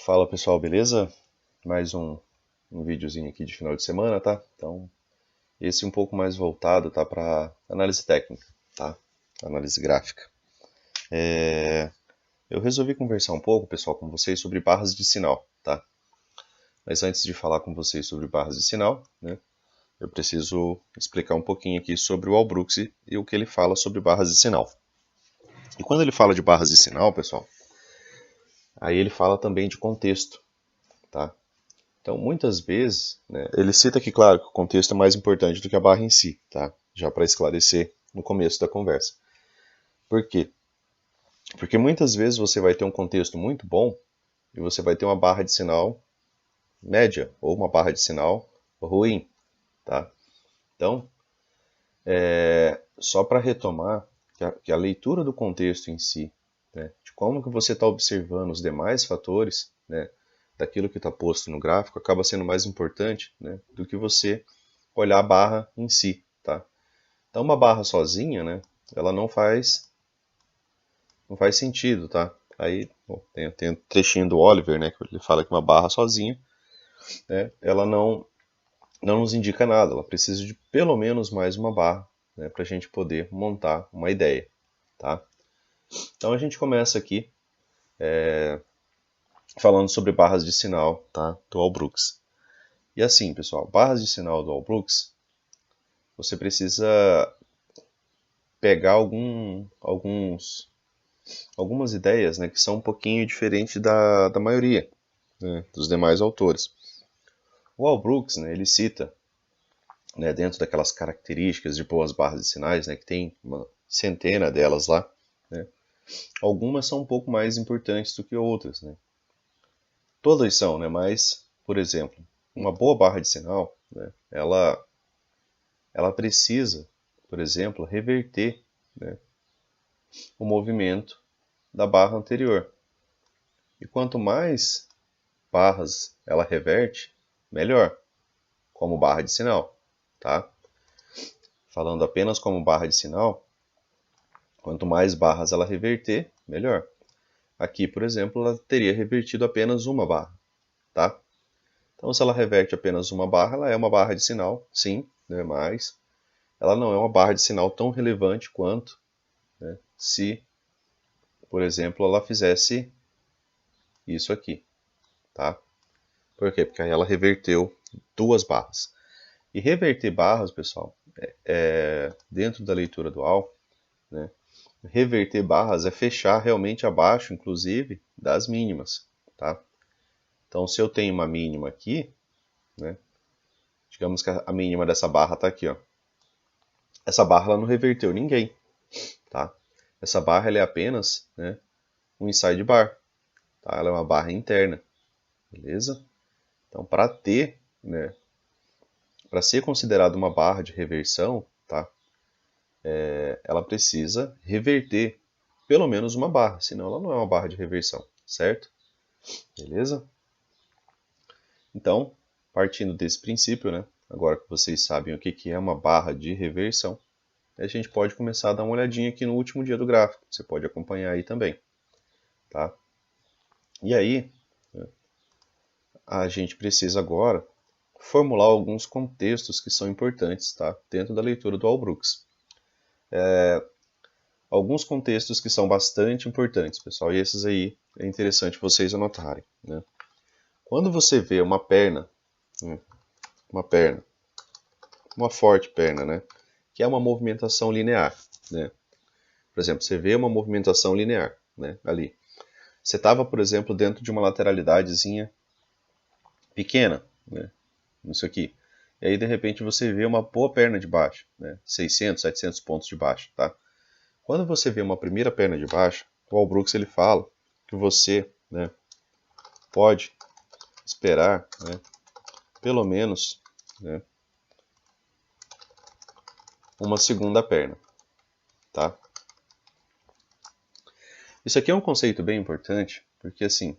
Fala pessoal, beleza? Mais um videozinho aqui de final de semana, tá? Então, esse um pouco mais voltado, tá? Para análise técnica, tá? Análise gráfica. Eu resolvi conversar um pouco, pessoal, com vocês sobre barras de sinal, tá? Mas antes de falar com vocês sobre barras de sinal, né? Eu preciso explicar um pouquinho aqui sobre o Albrook e o que ele fala sobre barras de sinal. E quando ele fala de barras de sinal, pessoal, aí ele fala também de contexto, tá? Então, muitas vezes, né, ele cita que, claro, que o contexto é mais importante do que a barra em si, tá? Já para esclarecer no começo da conversa. Por quê? Porque muitas vezes você vai ter um contexto muito bom e você vai ter uma barra de sinal média ou uma barra de sinal ruim, tá? Então, só para retomar que a leitura do contexto em si, né, de como que você está observando os demais fatores, né, daquilo que está posto no gráfico, acaba sendo mais importante, né, do que você olhar a barra em si, tá? Então uma barra sozinha, né, ela não faz sentido, tá? Aí bom, tem um trechinho do Oliver, né, que ele fala que uma barra sozinha, né, ela não nos indica nada, ela precisa de pelo menos mais uma barra, né, para a gente poder montar uma ideia, tá? Então a gente começa aqui falando sobre barras de sinal, tá, do Allbrooks. E assim, pessoal, barras de sinal do Allbrooks, você precisa pegar algumas ideias, né, que são um pouquinho diferentes da maioria, né, dos demais autores. O Allbrooks, né, ele cita, né, dentro daquelas características de boas barras de sinais, né, que tem uma centena delas lá, né, algumas são um pouco mais importantes do que outras, né. Todas são, né, mas, por exemplo, uma boa barra de sinal, né, ela precisa, por exemplo, reverter, né, o movimento da barra anterior. E quanto mais barras ela reverte, melhor, como barra de sinal, tá? Falando apenas como barra de sinal, quanto mais barras ela reverter, melhor. Aqui, por exemplo, ela teria revertido apenas uma barra, tá? Então, se ela reverte apenas uma barra, ela é uma barra de sinal, sim, né? Mas ela não é uma barra de sinal tão relevante quanto, né, se, por exemplo, ela fizesse isso aqui, tá? Por quê? Porque aí ela reverteu duas barras. E reverter barras, pessoal, dentro da leitura dual, né, reverter barras é fechar realmente abaixo, inclusive, das mínimas, tá? Então, se eu tenho uma mínima aqui, né, digamos que a mínima dessa barra está aqui, ó. Essa barra ela não reverteu ninguém, tá? Essa barra ela é apenas, né, um inside bar, tá? Ela é uma barra interna, beleza? Então, para ter, né, para ser considerada uma barra de reversão, tá? Ela precisa reverter pelo menos uma barra, senão ela não é uma barra de reversão, certo? Beleza? Então, partindo desse princípio, né, agora que vocês sabem o que é uma barra de reversão, a gente pode começar a dar uma olhadinha aqui no último dia do gráfico. Você pode acompanhar aí também, tá? E aí, a gente precisa agora formular alguns contextos que são importantes, tá? Dentro da leitura do Allbrooks. Alguns contextos que são bastante importantes, pessoal, e esses aí é interessante vocês anotarem, né? Quando você vê uma perna, né, uma forte perna, né, que é uma movimentação linear, né? Por exemplo, você vê uma movimentação linear, né, ali. Você estava, por exemplo, dentro de uma lateralidadezinha pequena, né, nisso aqui. E aí, de repente, você vê uma boa perna de baixo, né, 600, 700 pontos de baixo, tá? Quando você vê uma primeira perna de baixo, o Allbrooks ele fala que você, né, pode esperar, né, pelo menos, né, uma segunda perna, tá? Isso aqui é um conceito bem importante, porque assim,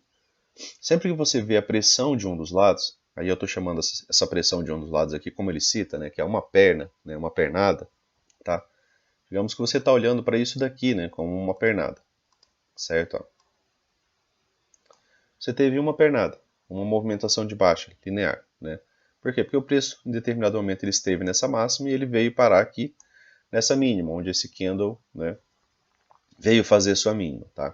sempre que você vê a pressão de um dos lados, aí eu estou chamando essa pressão de um dos lados aqui, como ele cita, né, que é uma perna, né, uma pernada, tá? Digamos que você está olhando para isso daqui, né, como uma pernada, certo? Ó. você teve uma pernada, uma movimentação de baixa, linear, né? Por quê? Porque o preço, em determinado momento, ele esteve nessa máxima e ele veio parar aqui nessa mínima, onde esse candle, né, veio fazer sua mínima, tá?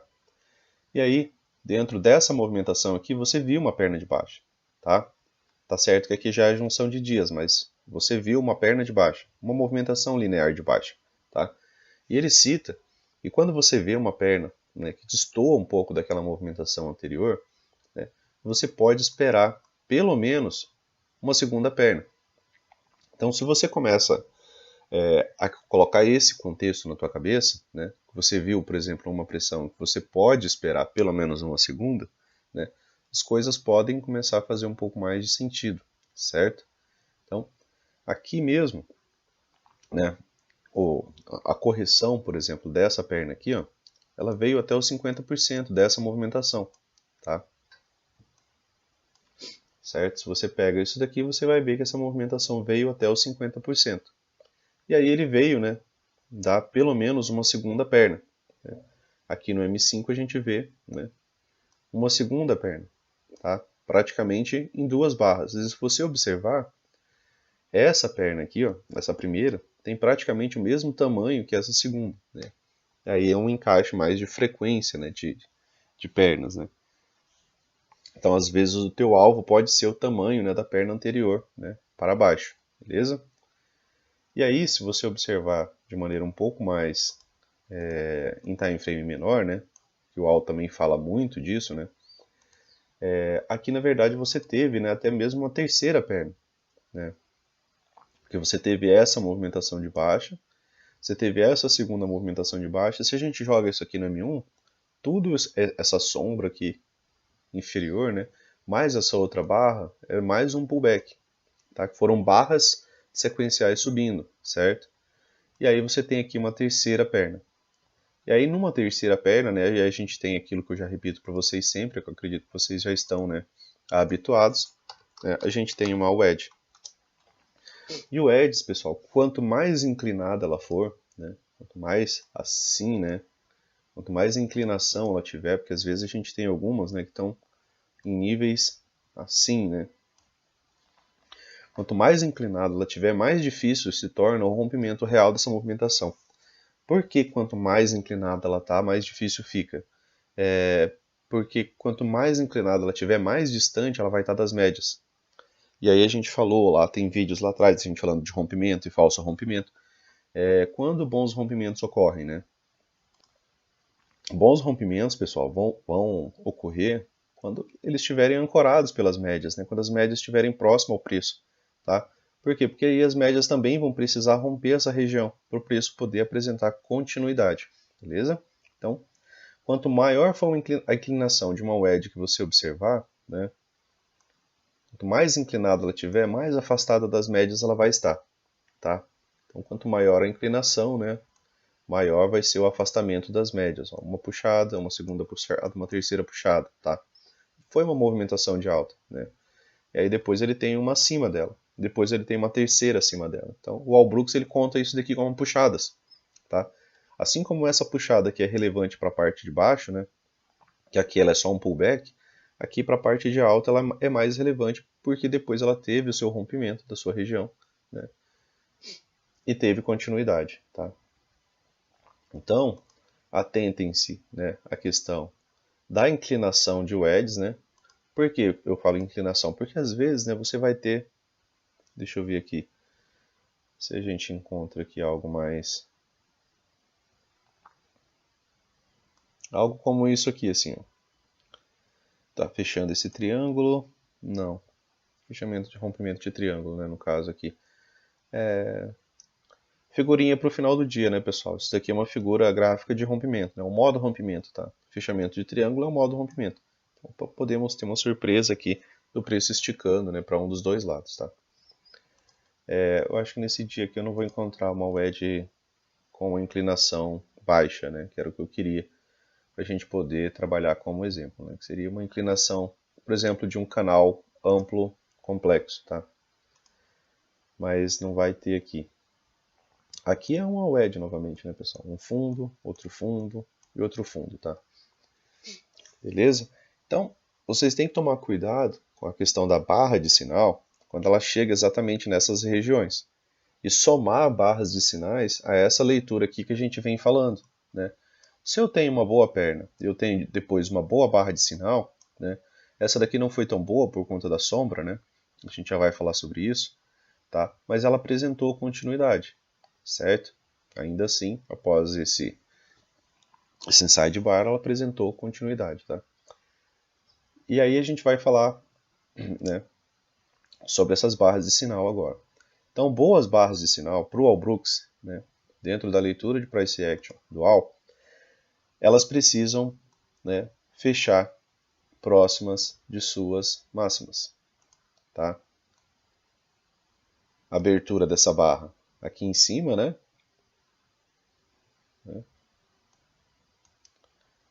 E aí, dentro dessa movimentação aqui, você viu uma perna de baixa, tá? Tá certo que aqui já é junção de dias, mas você viu uma perna de baixa, uma movimentação linear de baixa, tá? E ele cita que quando você vê uma perna, né, que destoa um pouco daquela movimentação anterior, né, você pode esperar pelo menos uma segunda perna. Então, se você começa a colocar esse contexto na tua cabeça, né, que você viu, por exemplo, uma pressão que você pode esperar pelo menos uma segunda, né, as coisas podem começar a fazer um pouco mais de sentido, certo? Então, aqui mesmo, né, a correção, por exemplo, dessa perna aqui, ó, ela veio até os 50% dessa movimentação, tá? Certo? Se você pega isso daqui, você vai ver que essa movimentação veio até os 50%. E aí ele veio, né, dar pelo menos uma segunda perna. Né? Aqui no M5 a gente vê, né, uma segunda perna, tá? Praticamente em duas barras. E se você observar, essa perna aqui, ó, essa primeira, tem praticamente o mesmo tamanho que essa segunda. Né? Aí é um encaixe mais de frequência, né, de pernas. Né? Então, às vezes, o teu alvo pode ser o tamanho, né, da perna anterior, né, para baixo, beleza? E aí, se você observar de maneira um pouco mais em time frame menor, né, que o Al também fala muito disso, né, aqui na verdade você teve, né, até mesmo uma terceira perna, né, porque você teve essa movimentação de baixa, você teve essa segunda movimentação de baixa. Se a gente joga isso aqui no M1, tudo essa sombra aqui inferior, né, mais essa outra barra, é mais um pullback, tá? Que foram barras sequenciais subindo, certo? E aí você tem aqui uma terceira perna. E aí numa terceira perna, né, a gente tem aquilo que eu já repito para vocês sempre, que eu acredito que vocês já estão, né, habituados, né, a gente tem uma wedge. E o edge, pessoal, quanto mais inclinada ela for, né, quanto mais assim, né, quanto mais inclinação ela tiver, porque às vezes a gente tem algumas, né, que estão em níveis assim, né. Quanto mais inclinada ela tiver, mais difícil se torna o rompimento real dessa movimentação. Por que quanto mais inclinada ela está, mais difícil fica? Porque quanto mais inclinada ela tiver, mais distante ela vai estar das médias. E aí a gente falou lá, tem vídeos lá atrás, a gente falando de rompimento e falso rompimento. Quando bons rompimentos ocorrem, né? Bons rompimentos, pessoal, vão ocorrer quando eles estiverem ancorados pelas médias, né? Quando as médias estiverem próximas ao preço, tá? Por quê? Porque aí as médias também vão precisar romper essa região para o preço poder apresentar continuidade, beleza? Então, quanto maior for a inclinação de uma wedge que você observar, né? Quanto mais inclinada ela tiver, mais afastada das médias ela vai estar, tá? Então, quanto maior a inclinação, né? Maior vai ser o afastamento das médias. Ó, uma puxada, uma segunda puxada, uma terceira puxada, tá? Foi uma movimentação de alta, né? E aí depois ele tem uma acima dela. Depois ele tem uma terceira acima dela. Então o Al Brooks ele conta isso daqui como puxadas, tá? Assim como essa puxada aqui é relevante para a parte de baixo, né? Que aqui ela é só um pullback, aqui para a parte de alta ela é mais relevante porque depois ela teve o seu rompimento da sua região, né? E teve continuidade, tá? Então, atentem-se, né, à questão da inclinação de wedges, né? Por que eu falo inclinação? Porque às vezes, né, você vai ter, deixa eu ver aqui, se a gente encontra aqui algo mais, algo como isso aqui, assim, ó. Tá fechando esse triângulo, não, fechamento de rompimento de triângulo, né, no caso aqui. Figurinha para o final do dia, né, pessoal? Isso daqui é uma figura gráfica de rompimento, né? O modo rompimento, tá? Fechamento de triângulo é o modo rompimento. Então, podemos ter uma surpresa aqui do preço esticando, né, para um dos dois lados, tá? Eu acho que nesse dia aqui eu não vou encontrar uma wedge com uma inclinação baixa, né? Que era o que eu queria para a gente poder trabalhar como exemplo, né? Que seria uma inclinação, por exemplo, de um canal amplo, complexo, tá? Mas não vai ter aqui. Aqui é uma wedge novamente, né, pessoal? Um fundo e outro fundo, tá? Beleza? Então, vocês têm que tomar cuidado com a questão da barra de sinal quando ela chega exatamente nessas regiões. E somar barras de sinais a essa leitura aqui que a gente vem falando, né? Se eu tenho uma boa perna e eu tenho depois uma boa barra de sinal, né? Essa daqui não foi tão boa por conta da sombra, né? A gente já vai falar sobre isso, tá? Mas ela apresentou continuidade, certo? Ainda assim, após esse sidebar, ela apresentou continuidade, tá? E aí a gente vai falar, né, sobre essas barras de sinal agora. Então, boas barras de sinal para o Walbrooks, né, dentro da leitura de price action dual, elas precisam, né, fechar próximas de suas máximas, tá? Abertura dessa barra aqui em cima, né?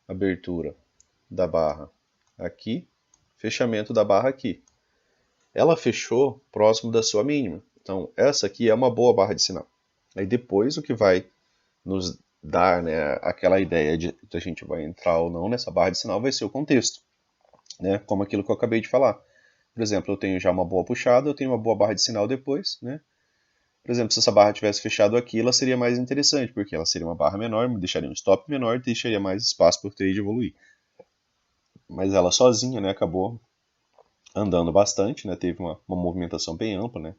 Abertura da barra aqui, fechamento da barra aqui. Ela fechou próximo da sua mínima. Então, essa aqui é uma boa barra de sinal. Aí depois o que vai nos dar, né, aquela ideia de que a gente vai entrar ou não nessa barra de sinal vai ser o contexto, né? Como aquilo que eu acabei de falar. Por exemplo, eu tenho já uma boa puxada, eu tenho uma boa barra de sinal depois, né? Por exemplo, se essa barra tivesse fechado aqui, ela seria mais interessante, porque ela seria uma barra menor, me deixaria um stop menor e deixaria mais espaço para o trade evoluir. Mas ela sozinha, né, acabou andando bastante, né, teve uma movimentação bem ampla, né,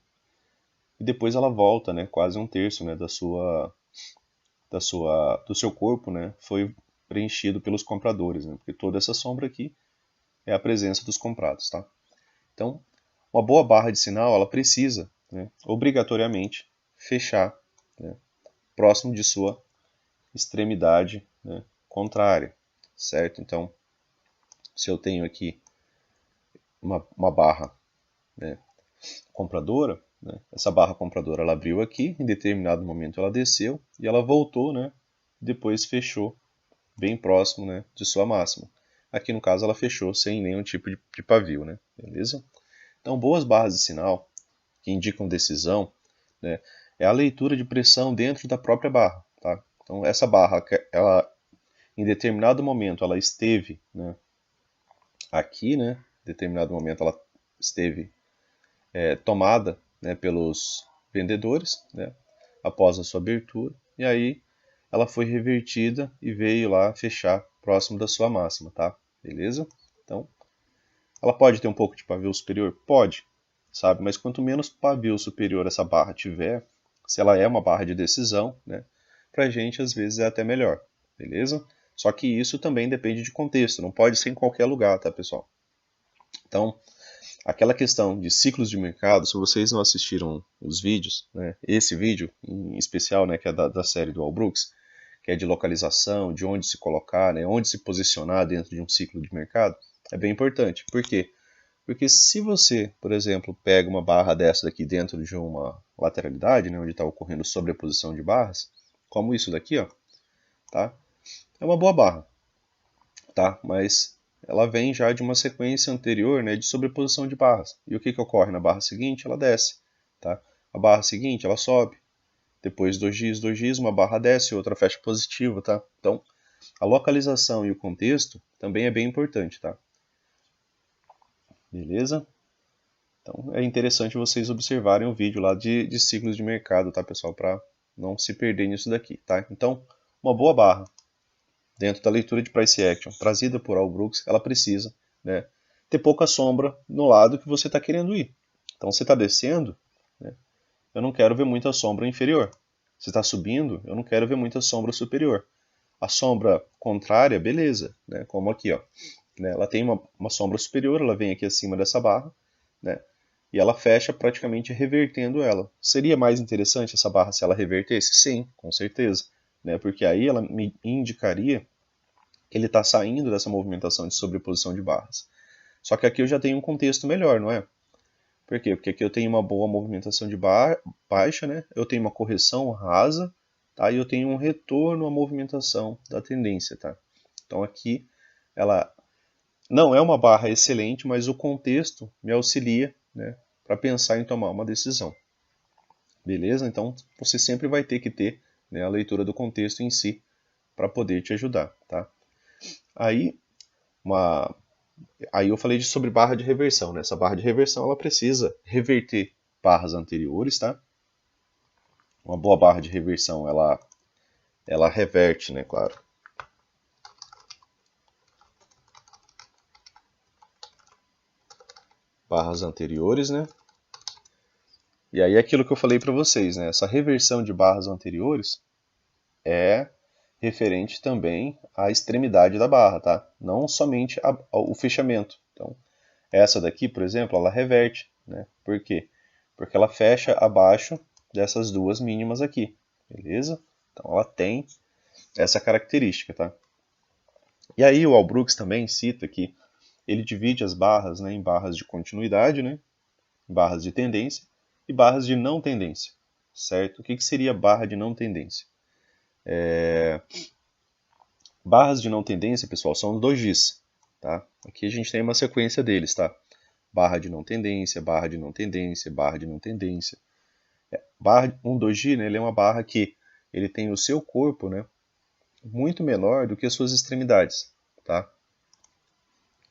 e depois ela volta, né, quase um terço, né, do seu corpo, né, foi preenchido pelos compradores, né, porque toda essa sombra aqui é a presença dos comprados, tá? Então, uma boa barra de sinal, ela precisa, né, obrigatoriamente fechar, né, próximo de sua extremidade, né, contrária, certo? Então, se eu tenho aqui uma barra, né, compradora, né, essa barra compradora ela abriu aqui, em determinado momento ela desceu e ela voltou, né, depois fechou bem próximo, né, de sua máxima. Aqui no caso ela fechou sem nenhum tipo de pavio, né, beleza? Então boas barras de sinal que indicam decisão, né, é a leitura de pressão dentro da própria barra, tá? Então essa barra, ela em determinado momento ela esteve, né, aqui, né, em determinado momento ela esteve tomada, né, pelos vendedores, né, após a sua abertura, e aí ela foi revertida e veio lá fechar próximo da sua máxima, tá? Beleza? Então, ela pode ter um pouco de pavio superior? Pode, sabe? Mas quanto menos pavio superior essa barra tiver, se ela é uma barra de decisão, né, pra gente às vezes é até melhor, beleza? Só que isso também depende de contexto, não pode ser em qualquer lugar, tá, pessoal? Então, aquela questão de ciclos de mercado, se vocês não assistiram os vídeos, né, esse vídeo em especial, né, que é da série do Walbrooks, que é de localização, de onde se colocar, né, onde se posicionar dentro de um ciclo de mercado, é bem importante. Por quê? Porque se você, por exemplo, pega uma barra dessa daqui dentro de uma lateralidade, né, onde está ocorrendo sobreposição de barras, como isso daqui, ó, tá? É uma boa barra, tá? Mas ela vem já de uma sequência anterior, né, de sobreposição de barras. E o que ocorre na barra seguinte? Ela desce, tá? A barra seguinte, ela sobe. Depois dois dias, uma barra desce, outra fecha positiva, tá? Então, a localização e o contexto também é bem importante, tá? Beleza? Então, é interessante vocês observarem o vídeo lá de ciclos de mercado, tá, pessoal? Para não se perder nisso daqui, tá? Então, uma boa barra dentro da leitura de price action trazida por Walbrooks, ela precisa, né, ter pouca sombra no lado que você está querendo ir. Então, você está descendo, né, eu não quero ver muita sombra inferior. Você está subindo, eu não quero ver muita sombra superior. A sombra contrária, beleza, né, como aqui, ó, né, ela tem uma sombra superior, ela vem aqui acima dessa barra, né, e ela fecha praticamente revertendo ela. Seria mais interessante essa barra se ela revertesse? Sim, com certeza, né, porque aí ela me indicaria que ele está saindo dessa movimentação de sobreposição de barras. Só que aqui eu já tenho um contexto melhor, não é? Por quê? Porque aqui eu tenho uma boa movimentação de baixa, né? Eu tenho uma correção rasa, tá? E eu tenho um retorno à movimentação da tendência, tá? Então aqui ela não é uma barra excelente, mas o contexto me auxilia, né, para pensar em tomar uma decisão. Beleza? Então você sempre vai ter que ter, né, a leitura do contexto em si para poder te ajudar, tá? Aí uma Aí eu falei sobre barra de reversão, né? Essa barra de reversão ela precisa reverter barras anteriores, tá? Uma boa barra de reversão ela reverte, né? Claro. Barras anteriores, né? E aí aquilo que eu falei para vocês, né? Essa reversão de barras anteriores é referente também à extremidade da barra, tá? Não somente o fechamento. Então, essa daqui, por exemplo, ela reverte, né? Por quê? Porque ela fecha abaixo dessas duas mínimas aqui, beleza? Então ela tem essa característica, tá? E aí o Albrook também cita que ele divide as barras, né, em barras de continuidade, né, barras de tendência e barras de não tendência, certo? O que seria barra de não tendência? Barras de não tendência, pessoal, são dojis, tá? Aqui a gente tem uma sequência deles, tá? Barra de não tendência, barra de não tendência, barra de não tendência. Um doji, né, ele é uma barra que ele tem o seu corpo, né, muito menor do que as suas extremidades, tá?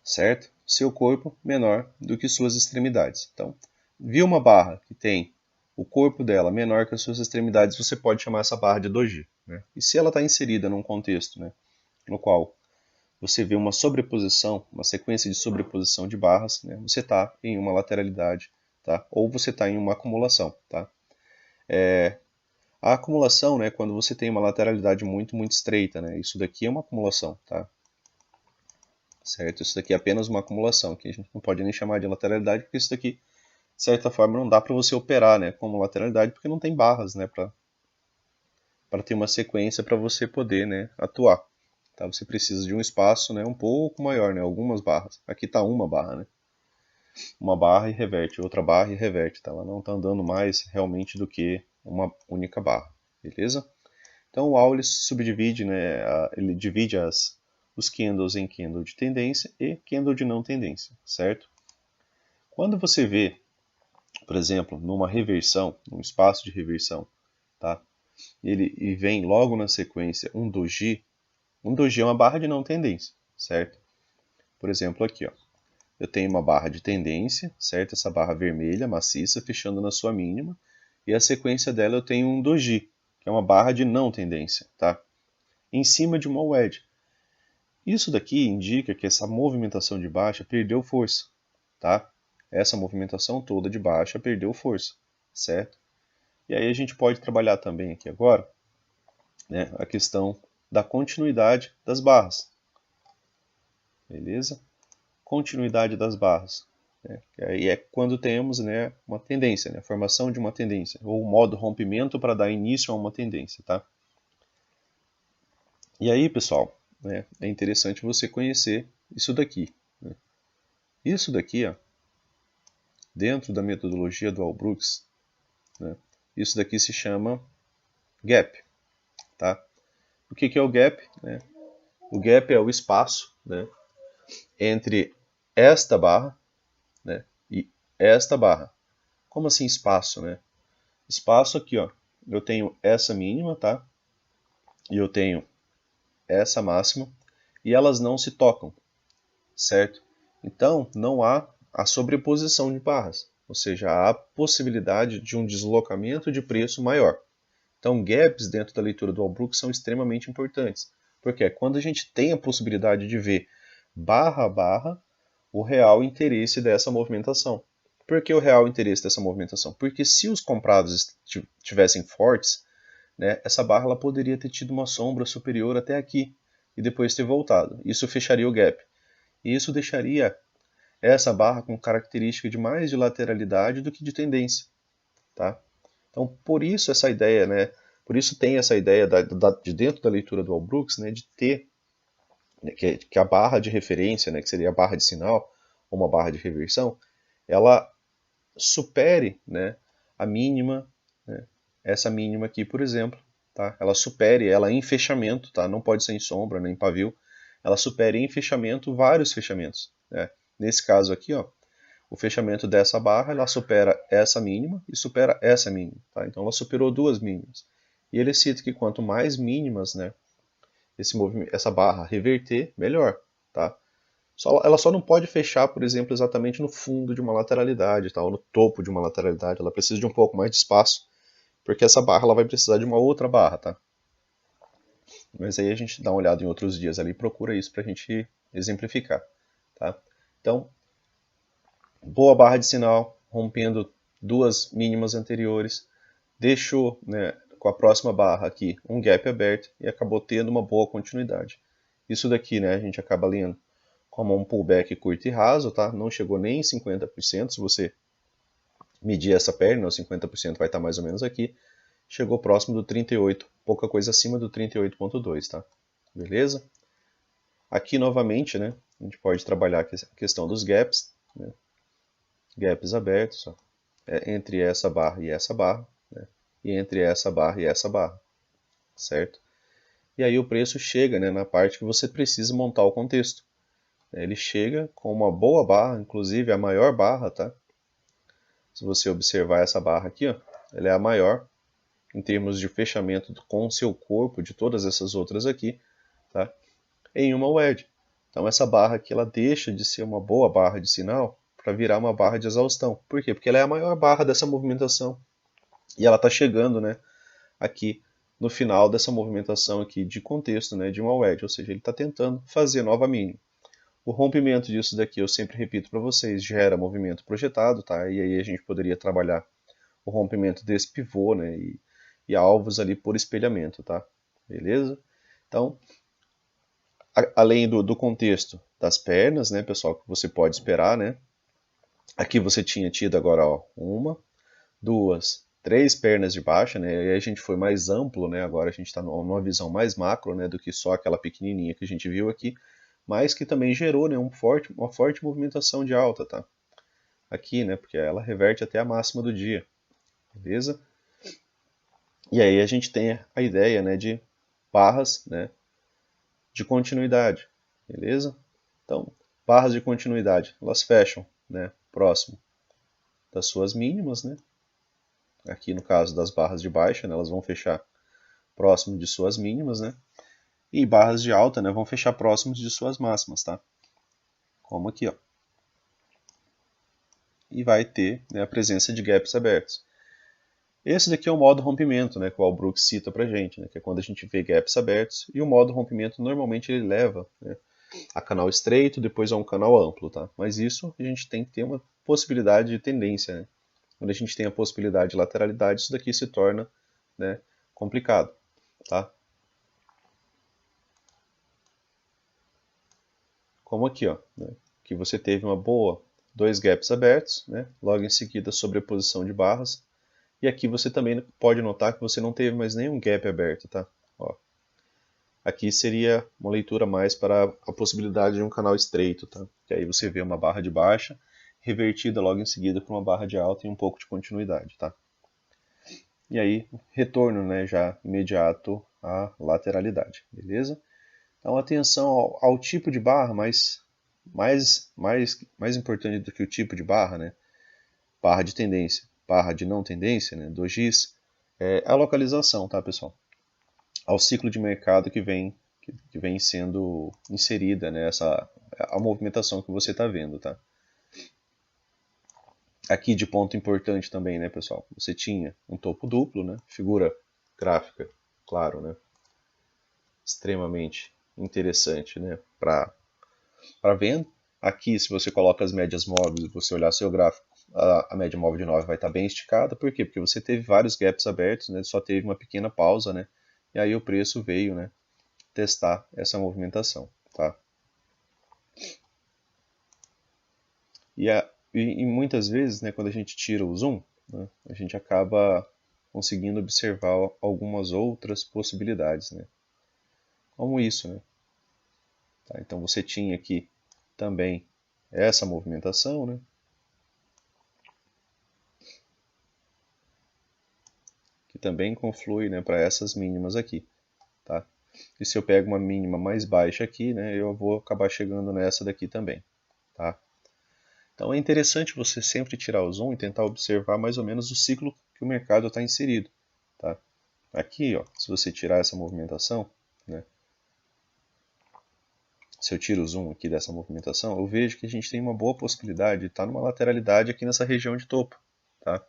Certo? Seu corpo menor do que suas extremidades. Então, viu uma barra que tem o corpo dela menor que as suas extremidades, você pode chamar essa barra de doji, né? E se ela está inserida num contexto, né, no qual você vê uma sobreposição, uma sequência de sobreposição de barras, né, você está em uma lateralidade, tá? Ou você está em uma acumulação, tá? A acumulação, né, quando você tem uma lateralidade muito estreita, né? Isso daqui é uma acumulação, tá? Certo? Isso daqui é apenas uma acumulação, que a gente não pode nem chamar de lateralidade, porque isso daqui, de certa forma, não dá para você operar, né, como lateralidade, porque não tem barras, né, para ter uma sequência para você poder, né, atuar. Tá? Você precisa de um espaço, né, um pouco maior, né, algumas barras. Aqui está uma barra, né? Uma barra e reverte, outra barra e reverte, tá? Ela não está andando mais realmente do que uma única barra, beleza? Então o Aulis subdivide, né, ele divide os candles em candle de tendência e candle de não tendência, certo? Quando você vê, por exemplo, numa reversão, num espaço de reversão, tá? E vem logo na sequência um doji é uma barra de não tendência, certo? Por exemplo, aqui, ó, eu tenho uma barra de tendência, certo? Essa barra vermelha, maciça, fechando na sua mínima, e a sequência dela eu tenho um doji, que é uma barra de não tendência, tá? Em cima de uma wedge. Isso daqui indica que essa movimentação de baixa perdeu força, tá? Essa movimentação toda de baixa perdeu força, certo? E aí a gente pode trabalhar também aqui agora, né, a questão da continuidade das barras, beleza? Continuidade das barras, né? E é quando temos, né, uma tendência, né, a formação de uma tendência, ou o modo rompimento para dar início a uma tendência, tá? E aí, pessoal, né, é interessante você conhecer isso daqui, né? Isso daqui, ó, dentro da metodologia do Albrook, né, isso daqui se chama gap, tá? O que é o gap? Né? O gap é o espaço, né, entre esta barra, né, e esta barra. Como assim espaço, né? Espaço aqui, ó, eu tenho essa mínima, tá? E eu tenho essa máxima, e elas não se tocam, certo? Então, não há a sobreposição de barras, ou seja, há a possibilidade de um deslocamento de preço maior. Então, gaps dentro da leitura do Albrook são extremamente importantes, porque é quando a gente tem a possibilidade de ver barra a barra o real interesse dessa movimentação. Por que o real interesse dessa movimentação? Porque se os comprados tivessem fortes, né, essa barra ela poderia ter tido uma sombra superior até aqui e depois ter voltado. Isso fecharia o gap. E isso deixaria essa barra com característica de mais de lateralidade do que de tendência, tá? Então, por isso essa ideia, né? Por isso tem essa ideia de dentro da leitura do Albrook, né, de ter, né, que a barra de referência, né, que seria a barra de sinal ou uma barra de reversão, ela supere, né, a mínima, né, essa mínima aqui, por exemplo, tá? Ela supere ela em fechamento, tá? Não pode ser em sombra nem em pavio. Ela supere em fechamento vários fechamentos, né? Nesse caso aqui, ó, o fechamento dessa barra, ela supera essa mínima e supera essa mínima, tá? Então ela superou duas mínimas. E ele cita que quanto mais mínimas, né, essa barra reverter, melhor, tá? Ela só não pode fechar, por exemplo, exatamente no fundo de uma lateralidade, tá? Ou no topo de uma lateralidade. Ela precisa de um pouco mais de espaço, porque essa barra ela vai precisar de uma outra barra, tá? Mas aí a gente dá uma olhada em outros dias ali e procura isso para a gente exemplificar, tá? Então, boa barra de sinal, rompendo duas mínimas anteriores, deixou, né, com a próxima barra aqui um gap aberto e acabou tendo uma boa continuidade. Isso daqui, né, a gente acaba lendo como um pullback curto e raso, tá? Não chegou nem em 50%, se você medir essa perna, os 50% vai estar mais ou menos aqui. Chegou próximo do 38, pouca coisa acima do 38.2, tá? Beleza? Aqui novamente, né, a gente pode trabalhar a questão dos gaps, né? Gaps abertos, ó, entre essa barra e essa barra, né? E entre essa barra e essa barra, certo? E aí o preço chega, né, na parte que você precisa montar o contexto. Ele chega com uma boa barra, inclusive a maior barra, tá? Se você observar essa barra aqui, ó, ela é a maior em termos de fechamento com o seu corpo de todas essas outras aqui, tá? Em uma wedge. Então essa barra aqui ela deixa de ser uma boa barra de sinal para virar uma barra de exaustão. Por quê? Porque ela é a maior barra dessa movimentação. E ela está chegando, né, aqui no final dessa movimentação aqui de contexto, né, de uma wedge, ou seja, ele está tentando fazer nova mínima. O rompimento disso daqui, eu sempre repito para vocês, gera movimento projetado, tá? E aí a gente poderia trabalhar o rompimento desse pivô, né, e alvos ali por espelhamento, tá? Beleza? Então, além do contexto das pernas, né, pessoal, que você pode esperar, né? Aqui você tinha tido agora, ó, uma, duas, três pernas de baixa, né? E aí a gente foi mais amplo, né? Agora a gente está numa visão mais macro, né? Do que só aquela pequenininha que a gente viu aqui, mas que também gerou, né? Uma forte movimentação de alta, tá? Aqui, né? Porque ela reverte até a máxima do dia, beleza? E aí a gente tem a ideia, né? De barras, né? De continuidade, beleza? Então, barras de continuidade, elas fecham, né? Próximo das suas mínimas, né? Aqui no caso das barras de baixa, né, elas vão fechar próximo de suas mínimas, né? E barras de alta, né, vão fechar próximos de suas máximas, tá? Como aqui, ó. E vai ter, né, a presença de gaps abertos. Esse daqui é o modo rompimento, né, que o Albrook cita pra gente, né, que é quando a gente vê gaps abertos, e o modo rompimento normalmente ele leva, né, a canal estreito, depois a um canal amplo, tá? Mas isso a gente tem que ter uma possibilidade de tendência, né? Quando a gente tem a possibilidade de lateralidade, isso daqui se torna, né, complicado, tá? Como aqui, ó, né, que você teve uma boa, dois gaps abertos, né, logo em seguida sobreposição de barras, e aqui você também pode notar que você não teve mais nenhum gap aberto, tá? Ó, aqui seria uma leitura mais para a possibilidade de um canal estreito, tá? Que aí você vê uma barra de baixa revertida logo em seguida para uma barra de alta e um pouco de continuidade, tá? E aí, retorno, né, já imediato à lateralidade, beleza? Então, atenção ao tipo de barra, mas mais importante do que o tipo de barra, né? Barra de tendência, barra de não tendência, né? Dojis, é a localização, tá, pessoal? Ao ciclo de mercado que vem sendo inserida, né? A movimentação que você está vendo, tá? Aqui de ponto importante também, né, pessoal? Você tinha um topo duplo, né? Figura gráfica, claro, né? Extremamente interessante, né? Para venda. Aqui, se você coloca as médias móveis e você olhar seu gráfico, a média móvel de 9 vai estar bem esticada. Por quê? Porque você teve vários gaps abertos, né? Só teve uma pequena pausa, né? E aí o preço veio, né? Testar essa movimentação, tá? E muitas vezes, né, quando a gente tira o zoom, né, a gente acaba conseguindo observar algumas outras possibilidades, né? Como isso, né? Tá, então você tinha aqui também essa movimentação, né? Que também conflui, né, para essas mínimas aqui, tá? E se eu pego uma mínima mais baixa aqui, né, eu vou acabar chegando nessa daqui também, tá? Então é interessante você sempre tirar o zoom e tentar observar mais ou menos o ciclo que o mercado está inserido, tá? Aqui, ó, se você tirar essa movimentação, né, se eu tiro o zoom aqui dessa movimentação, eu vejo que a gente tem uma boa possibilidade de estar numa lateralidade aqui nessa região de topo, tá?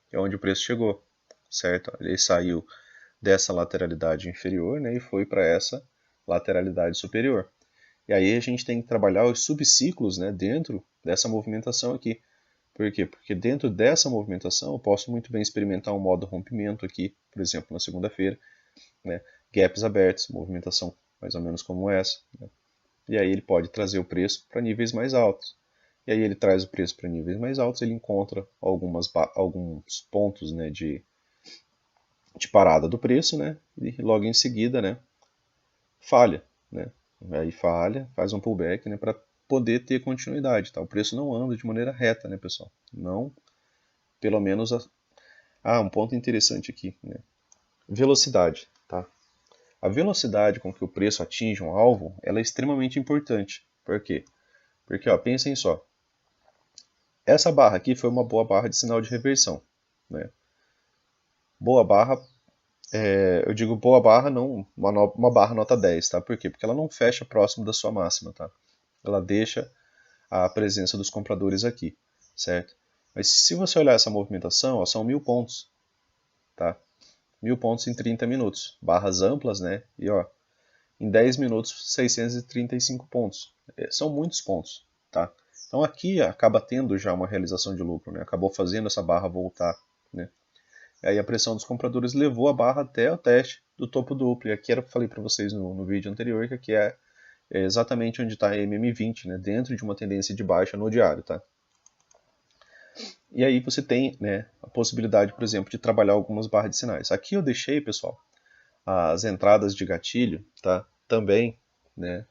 Que é onde o preço chegou, certo? Ele saiu dessa lateralidade inferior, né, e foi para essa lateralidade superior. E aí a gente tem que trabalhar os subciclos, né, dentro dessa movimentação aqui. Por quê? Porque dentro dessa movimentação eu posso muito bem experimentar um modo rompimento aqui, por exemplo, na segunda-feira, né, gaps abertos, movimentação mais ou menos como essa, né? E aí ele pode trazer o preço para níveis mais altos. E aí ele traz o preço para níveis mais altos, ele encontra alguns pontos, né, de parada do preço, né, e logo em seguida, né, falha, né, aí falha, faz um pullback, né, para poder ter continuidade, tá? O preço não anda de maneira reta, né, pessoal? Não, pelo menos um ponto interessante aqui, né? Velocidade, tá? A velocidade com que o preço atinge um alvo, ela é extremamente importante. Por quê? Porque, ó, pensem só. Essa barra aqui foi uma boa barra de sinal de reversão, né? Boa barra, eu digo boa barra, não uma barra nota 10, tá? Por quê? Porque ela não fecha próximo da sua máxima, tá? Ela deixa a presença dos compradores aqui, certo? Mas se você olhar essa movimentação, ó, são 1000 pontos, tá? 1000 pontos em 30 minutos, barras amplas, né? E ó, em 10 minutos, 635 pontos. São muitos pontos, tá? Então aqui acaba tendo já uma realização de lucro, né? Acabou fazendo essa barra voltar, né? Aí a pressão dos compradores levou a barra até o teste do topo duplo. E aqui era o que eu falei para vocês no vídeo anterior, que aqui é exatamente onde está a MM20, né? Dentro de uma tendência de baixa no diário, tá? E aí você tem, né, a possibilidade, por exemplo, de trabalhar algumas barras de sinais. Aqui eu deixei, pessoal, as entradas de gatilho, tá? Também, né,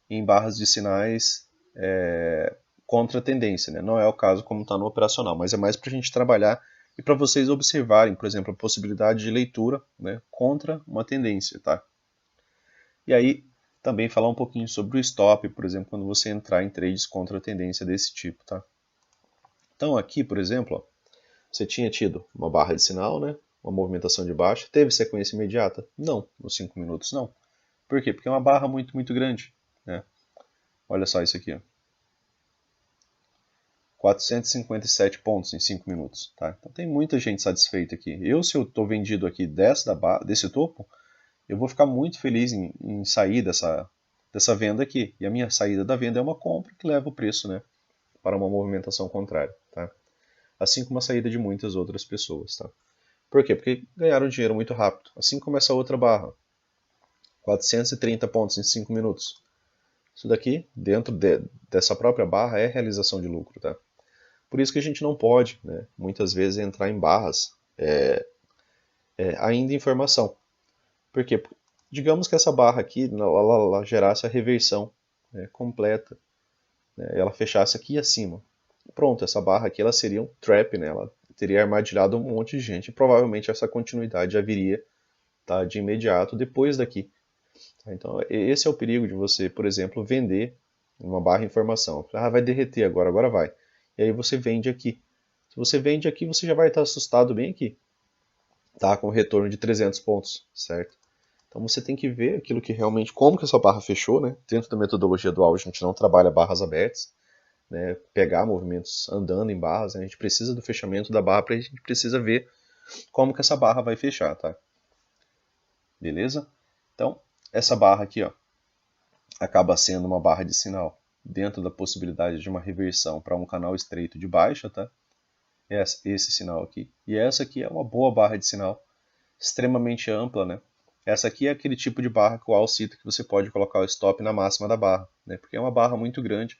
em barras de sinais contra a tendência, né? Não é o caso como está no operacional, mas é mais para a gente trabalhar e para vocês observarem, por exemplo, a possibilidade de leitura, né, contra uma tendência, tá? E aí também falar um pouquinho sobre o stop, por exemplo, quando você entrar em trades contra a tendência desse tipo, tá? Então aqui, por exemplo, ó, você tinha tido uma barra de sinal, né? Uma movimentação de baixa. Teve sequência imediata? Não, nos 5 minutos não. Por quê? Porque é uma barra muito, muito grande, né? Olha só isso aqui, ó. 457 pontos em 5 minutos, tá? Então tem muita gente satisfeita aqui. Se eu estou vendido aqui desse topo, eu vou ficar muito feliz em sair dessa venda aqui. E a minha saída da venda é uma compra que leva o preço, né, para uma movimentação contrária, tá? Assim como a saída de muitas outras pessoas, tá? Por quê? Porque ganharam dinheiro muito rápido. Assim como essa outra barra. 430 pontos em 5 minutos. Isso daqui, dentro dessa própria barra, é realização de lucro, tá? Por isso que a gente não pode, né, muitas vezes, entrar em barras ainda em formação. Por quê? Digamos que essa barra aqui, ela gerasse a reversão, né, completa, né, ela fechasse aqui acima. Pronto, essa barra aqui ela seria um trap, né, ela teria armadilhado um monte de gente e provavelmente essa continuidade já viria, tá, de imediato depois daqui. Então esse é o perigo de você, por exemplo, vender uma barra em formação. Vai derreter agora vai. E aí você vende aqui. Se você vende aqui, você já vai estar assustado bem aqui, tá, com retorno de 300 pontos, certo? Então você tem que ver aquilo que realmente, como que essa barra fechou, né? Dentro da metodologia dual a gente não trabalha barras abertas, né? Pegar movimentos andando em barras, né? A gente precisa do fechamento da barra, a gente precisa ver como que essa barra vai fechar, tá? Beleza? Então, essa barra aqui, ó, acaba sendo uma barra de sinal dentro da possibilidade de uma reversão para um canal estreito de baixa, tá? Esse sinal aqui. E essa aqui é uma boa barra de sinal, extremamente ampla, né? Essa aqui é aquele tipo de barra que o Al cita que você pode colocar o stop na máxima da barra, né? Porque é uma barra muito grande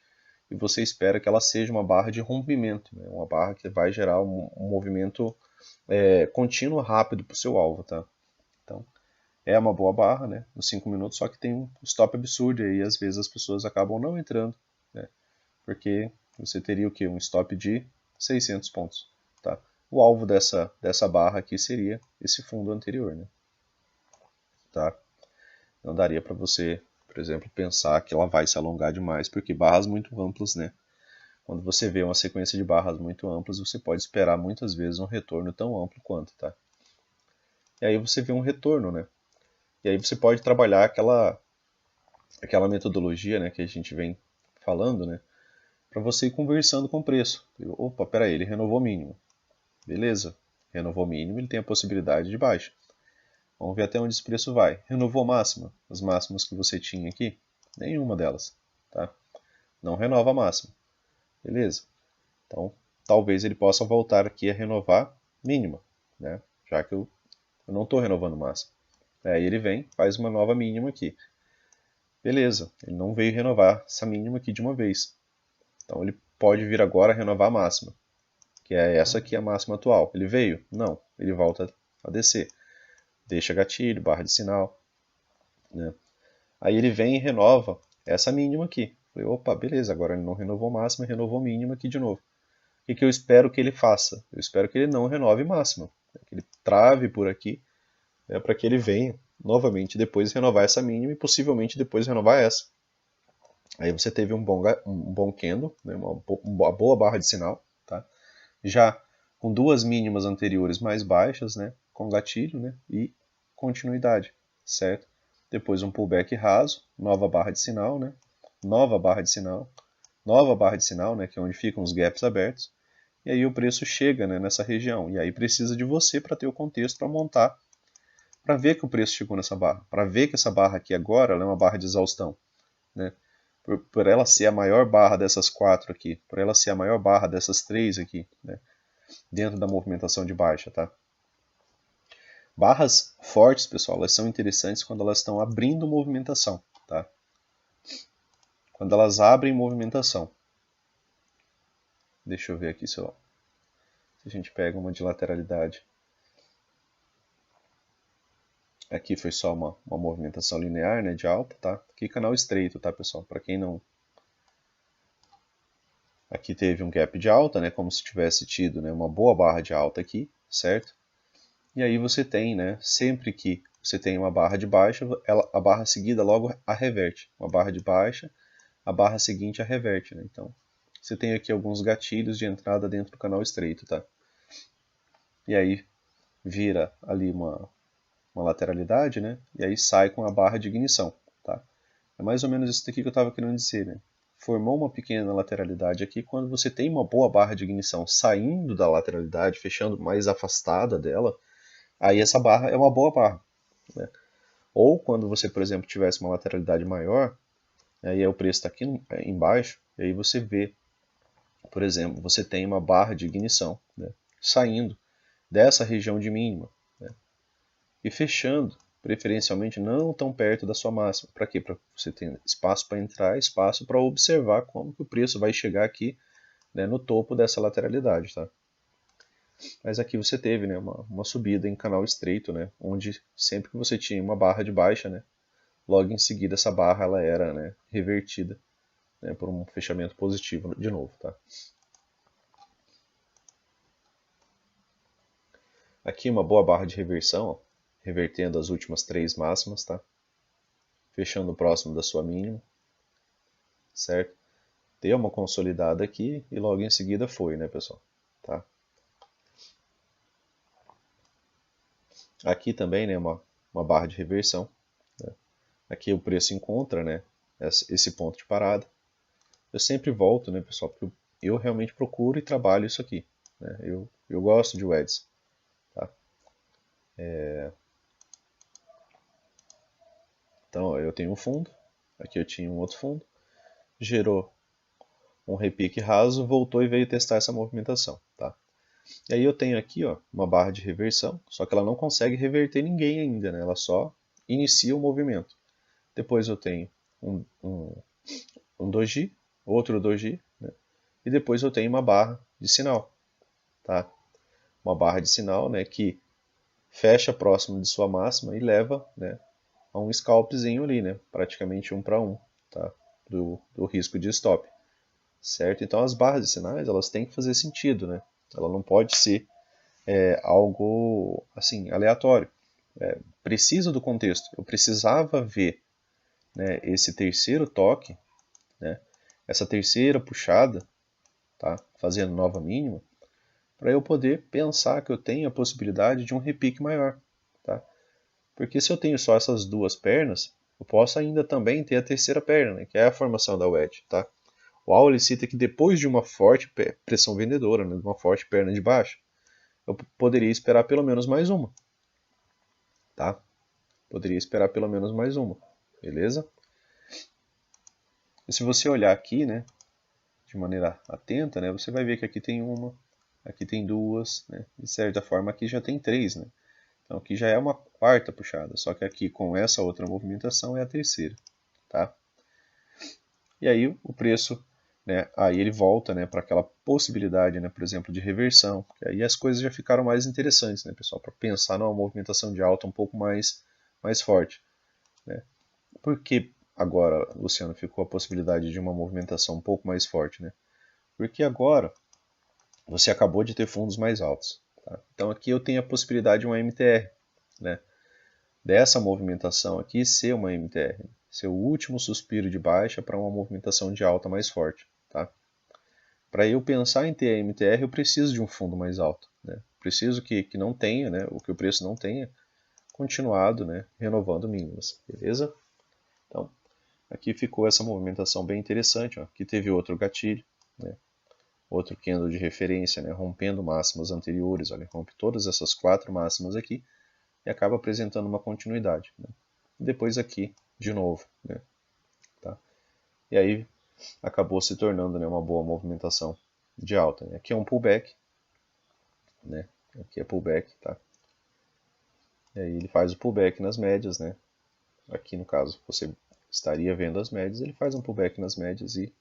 e você espera que ela seja uma barra de rompimento, né? Uma barra que vai gerar um movimento contínuo rápido para o seu alvo, tá? Então, é uma boa barra, né? Nos 5 minutos, só que tem um stop absurdo e aí às vezes as pessoas acabam não entrando, né? Porque você teria o quê? Um stop de 600 pontos, tá? O alvo dessa barra aqui seria esse fundo anterior, né? Tá? Não daria para você, por exemplo, pensar que ela vai se alongar demais, porque barras muito amplas, né? Quando você vê uma sequência de barras muito amplas, você pode esperar muitas vezes um retorno tão amplo quanto, tá? E aí você vê um retorno, né? E aí você pode trabalhar aquela metodologia, né, que a gente vem falando, né, para você ir conversando com o preço. Opa, peraí, ele renovou mínimo. Beleza, renovou mínimo, ele tem a possibilidade de baixa. Vamos ver até onde esse preço vai. Renovou máxima, as máximas que você tinha aqui, nenhuma delas, tá? Não renova a máxima. Beleza. Então, talvez ele possa voltar aqui a renovar mínima, né? Já que eu não estou renovando máxima. Aí ele vem, faz uma nova mínima aqui. Beleza, ele não veio renovar essa mínima aqui de uma vez. Então ele pode vir agora renovar a máxima, que é essa aqui, a máxima atual. Ele veio? Não, ele volta a descer. Deixa gatilho, barra de sinal, né? Aí ele vem e renova essa mínima aqui. Falei, opa, beleza, agora ele não renovou máxima, renovou mínima aqui de novo. O que eu espero que ele faça? Eu espero que ele não renove máxima, que ele trave por aqui, né, para que ele venha novamente depois renovar essa mínima e possivelmente depois renovar essa. Aí você teve um bom candle, né, uma boa barra de sinal, tá? Já com duas mínimas anteriores mais baixas, né, com gatilho, né, e continuidade, certo? Depois um pullback raso, nova barra de sinal, né, nova barra de sinal, né, que é onde ficam os gaps abertos, e aí o preço chega, né, nessa região, e aí precisa de você para ter o contexto para montar, para ver que o preço chegou nessa barra, para ver que essa barra aqui agora ela é uma barra de exaustão, né? Por ela ser a maior barra dessas quatro aqui, por ela ser a maior barra dessas três aqui, né, dentro da movimentação de baixa, tá? Barras fortes, pessoal, elas são interessantes quando elas estão abrindo movimentação, tá? Quando elas abrem movimentação. Deixa eu ver aqui se a gente pega uma de lateralidade. Aqui foi só uma movimentação linear, né, de alta, tá? Aqui canal estreito, tá, pessoal? Para quem não... Aqui teve um gap de alta, né, como se tivesse tido, né, uma boa barra de alta aqui, certo? E aí você tem, né, sempre que você tem uma barra de baixa, a barra seguida logo a reverte. Uma barra de baixa, a barra seguinte a reverte, né? Então, você tem aqui alguns gatilhos de entrada dentro do canal estreito, tá? E aí vira ali uma lateralidade, né? E aí sai com a barra de ignição, tá? É mais ou menos isso daqui que eu estava querendo dizer, né? Formou uma pequena lateralidade aqui, quando você tem uma boa barra de ignição saindo da lateralidade, fechando mais afastada dela, aí essa barra é uma boa barra, né? Ou quando você, por exemplo, tivesse uma lateralidade maior, aí o preço está aqui embaixo, e aí você vê, por exemplo, você tem uma barra de ignição, né, saindo dessa região de mínima, né, e fechando, preferencialmente não tão perto da sua máxima. Para quê? Para você ter espaço para entrar, espaço para observar como que o preço vai chegar aqui, né, no topo dessa lateralidade, tá? Mas aqui você teve, né, uma subida em canal estreito, né, onde sempre que você tinha uma barra de baixa, né, logo em seguida essa barra ela era, né, revertida, né, por um fechamento positivo de novo, tá? Aqui uma boa barra de reversão, ó, revertendo as últimas três máximas, tá? Fechando próximo da sua mínima, certo? Deu uma consolidada aqui e logo em seguida foi, né, pessoal? Tá? Aqui também, né, uma barra de reversão, né? Aqui o preço encontra, né, esse ponto de parada. Eu sempre volto, né, pessoal, porque eu realmente procuro e trabalho isso aqui, né? Eu gosto de WEDs, tá? Então, ó, eu tenho um fundo, aqui eu tinha um outro fundo, gerou um repique raso, voltou e veio testar essa movimentação, tá? E aí eu tenho aqui, ó, uma barra de reversão, só que ela não consegue reverter ninguém ainda, né? Ela só inicia o movimento. Depois eu tenho um doji, outro doji, né? E depois eu tenho uma barra de sinal, tá? Uma barra de sinal, né, que fecha próximo de sua máxima e leva, né, a um scalpzinho ali, né? Praticamente 1 para 1, tá? Do risco de stop, certo? Então as barras de sinais elas têm que fazer sentido, né? Ela não pode ser algo assim aleatório. Precisa do contexto. Eu precisava ver, né, esse terceiro toque, né, essa terceira puxada, tá? Fazendo nova mínima, para eu poder pensar que eu tenho a possibilidade de um repique maior, tá? Porque se eu tenho só essas duas pernas, eu posso ainda também ter a terceira perna, né, que é a formação da wedge, tá? O Al ele cita que depois de uma forte pressão vendedora, né, de uma forte perna de baixa, eu poderia esperar pelo menos mais uma, tá? Poderia esperar pelo menos mais uma, beleza? E se você olhar aqui, né, de maneira atenta, né, você vai ver que aqui tem uma, aqui tem duas, né, de certa forma aqui já tem três, né? Então aqui já é uma quarta puxada, só que aqui com essa outra movimentação é a terceira, tá? E aí o preço, né, aí ele volta, né, para aquela possibilidade, né, por exemplo, de reversão. Que aí as coisas já ficaram mais interessantes, né, pessoal, para pensar numa movimentação de alta um pouco mais forte, né? Por que agora, Luciano, ficou a possibilidade de uma movimentação um pouco mais forte, né? Porque agora você acabou de ter fundos mais altos, tá? Então aqui eu tenho a possibilidade de uma MTR, né? Dessa movimentação aqui ser uma MTR, ser o último suspiro de baixa para uma movimentação de alta mais forte, tá? Para eu pensar em ter a MTR, eu preciso de um fundo mais alto, né? Preciso que não tenha, né, o que o preço não tenha continuado, né, renovando mínimas, beleza? Então, aqui ficou essa movimentação bem interessante, ó. Aqui teve outro gatilho, né? Outro candle de referência, né, rompendo máximas anteriores, olha, rompe todas essas quatro máximas aqui e acaba apresentando uma continuidade, né? Depois aqui de novo, né? Tá? E aí acabou se tornando, né, uma boa movimentação de alta, né? Aqui é um pullback, né? Aqui é pullback, tá? E aí ele faz o pullback nas médias, né? Aqui no caso você estaria vendo as médias, ele faz um pullback nas médias e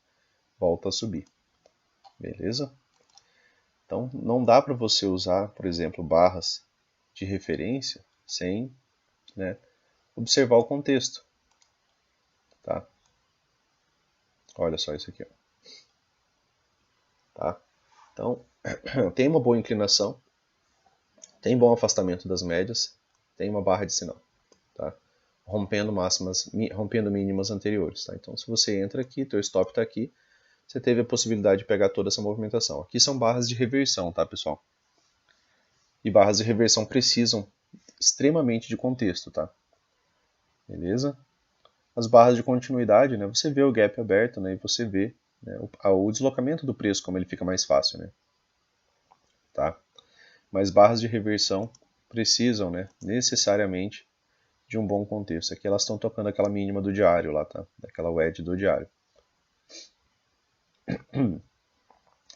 volta a subir, beleza? Então não dá para você usar, por exemplo, barras de referência sem, né, observar o contexto, tá? Olha só isso aqui, ó. Tá? Então tem uma boa inclinação, tem bom afastamento das médias, tem uma barra de sinal, tá? Rompendo máximas, rompendo mínimas anteriores, tá? Então se você entra aqui, teu stop está aqui, você teve a possibilidade de pegar toda essa movimentação. Aqui são barras de reversão, tá, pessoal? E barras de reversão precisam extremamente de contexto, tá? Beleza? As barras de continuidade, né, você vê o gap aberto, né, e você vê, né, o deslocamento do preço, como ele fica mais fácil, né? Tá? Mas barras de reversão precisam, né, necessariamente de um bom contexto. Aqui elas estão tocando aquela mínima do diário lá, tá? Daquela wedge do diário.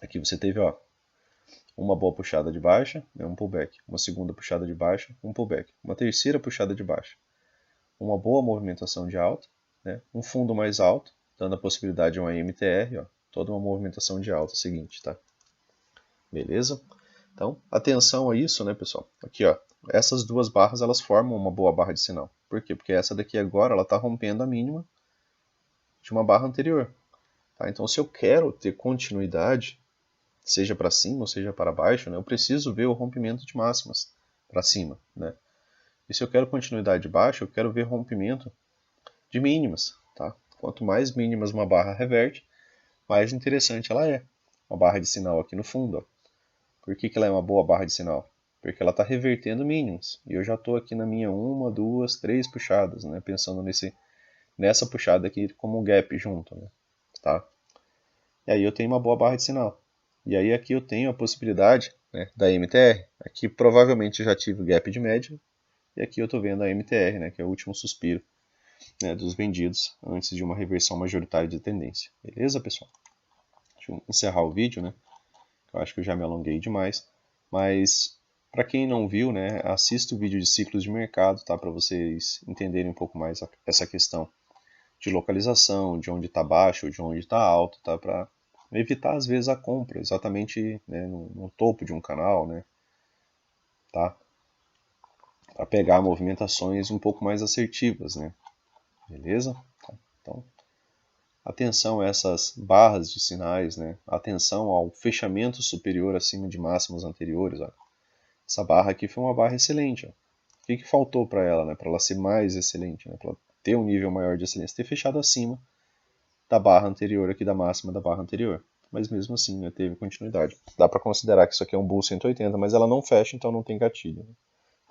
Aqui você teve, ó, uma boa puxada de baixa, né, um pullback. Uma segunda puxada de baixa, um pullback. Uma terceira puxada de baixa. Uma boa movimentação de alta, né, um fundo mais alto, dando a possibilidade de uma MTR, ó, toda uma movimentação de alta seguinte, tá? Beleza? Então, atenção a isso, né, pessoal? Aqui, ó, essas duas barras, elas formam uma boa barra de sinal. Por quê? Porque essa daqui agora, ela está rompendo a mínima de uma barra anterior. Tá? Então, se eu quero ter continuidade, seja para cima ou seja para baixo, né, eu preciso ver o rompimento de máximas para cima, né? E se eu quero continuidade de baixo, eu quero ver rompimento de mínimas, tá? Quanto mais mínimas uma barra reverte, mais interessante ela é. Uma barra de sinal aqui no fundo, ó. Por que ela é uma boa barra de sinal? Porque ela está revertendo mínimos. E eu já estou aqui na minha uma, duas, três puxadas, né? Pensando nessa puxada aqui como um gap junto, né? Tá? E aí eu tenho uma boa barra de sinal. E aí aqui eu tenho a possibilidade, né, da MTR. Aqui provavelmente eu já tive o gap de média. E aqui eu estou vendo a MTR, né, que é o último suspiro, né, dos vendidos antes de uma reversão majoritária de tendência. Beleza, pessoal? Deixa eu encerrar o vídeo, né? Eu acho que eu já me alonguei demais. Mas para quem não viu, né, assista o vídeo de ciclos de mercado, tá, para vocês entenderem um pouco mais essa questão de localização, de onde está baixo, de onde está alto, tá, para evitar às vezes a compra exatamente, né, no topo de um canal, né, tá, para pegar movimentações um pouco mais assertivas, né, beleza? Tá. Então, atenção a essas barras de sinais, né, atenção ao fechamento superior acima de máximos anteriores, ó. Essa barra aqui foi uma barra excelente, ó. O que faltou para ela, né, para ela ser mais excelente, né, para ter um nível maior de excelência, ter fechado acima da barra anterior aqui, da máxima da barra anterior. Mas mesmo assim, né, teve continuidade. Dá para considerar que isso aqui é um Bull 180, mas ela não fecha, então não tem gatilho, né?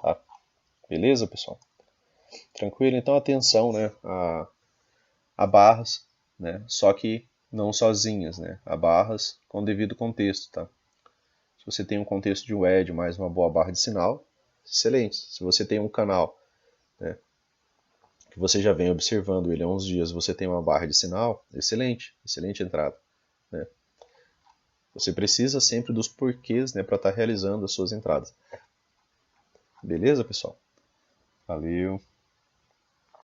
Tá? Beleza, pessoal? Tranquilo? Então atenção, né, a barras, né, só que não sozinhas, né, a barras com devido contexto, tá? Se você tem um contexto de WED mais uma boa barra de sinal, excelente. Se você tem um canal, né, que você já vem observando ele há uns dias, você tem uma barra de sinal, excelente, excelente entrada, né? Você precisa sempre dos porquês, né, para estar realizando as suas entradas. Beleza, pessoal? Valeu!